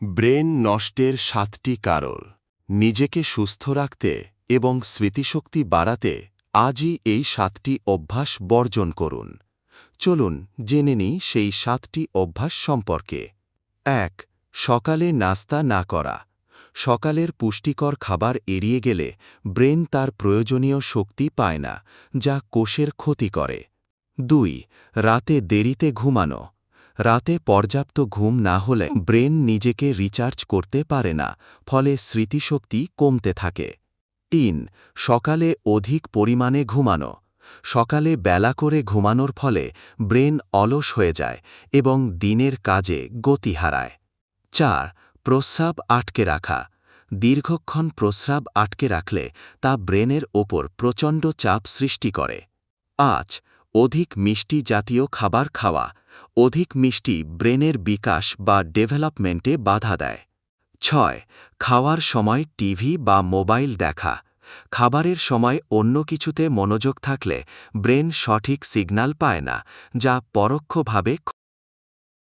Brain নষ্টের 7টি কারণ। নিজেকে সুস্থ রাখতে এবং স্মৃতিশক্তি বাড়াতে আজই এই 7টি অভ্যাস বর্জন করুন। চলুন জেনে নিই সেই 7টি অভ্যাস সম্পর্কে। ১. সকালে নাস্তা না করা। সকালের পুষ্টিকর খাবার এড়িয়ে গেলে ব্রেন তার প্রয়োজনীয় শক্তি পায় না, যা কোষের ক্ষতি করে। ২. রাতে দেরিতে ঘুমানো। রাতে পর্যাপ্ত ঘুম না হলে ব্রেন নিজেকে রিচার্জ করতে পারে না, ফলে স্মৃতিশক্তি কমতে থাকে। ৩. সকালে অধিক পরিমাণে ঘুমানো। সকালে বেলা করে ঘুমানোর ফলে ব্রেন অলস হয়ে যায় এবং দিনের কাজে গতি হারায়। ৪. প্রস্রাব আটকে রাখা। দীর্ঘক্ষণ প্রস্রাব আটকে রাখলে তা ব্রেনের ওপর প্রচণ্ড চাপ সৃষ্টি করে। ৫. অধিক মিষ্টি জাতীয় খাবার খাওয়া। অধিক মিষ্টি ব্রেনের বিকাশ বা ডেভেলপমেন্টে বাধা দেয়। ৬. খাওয়ার সময় টিভি বা মোবাইল দেখা। খাবারের সময় অন্য কিছুতে মনোযোগ থাকলে ব্রেন সঠিক সিগন্যাল পায় না, যা পরোক্ষভাবে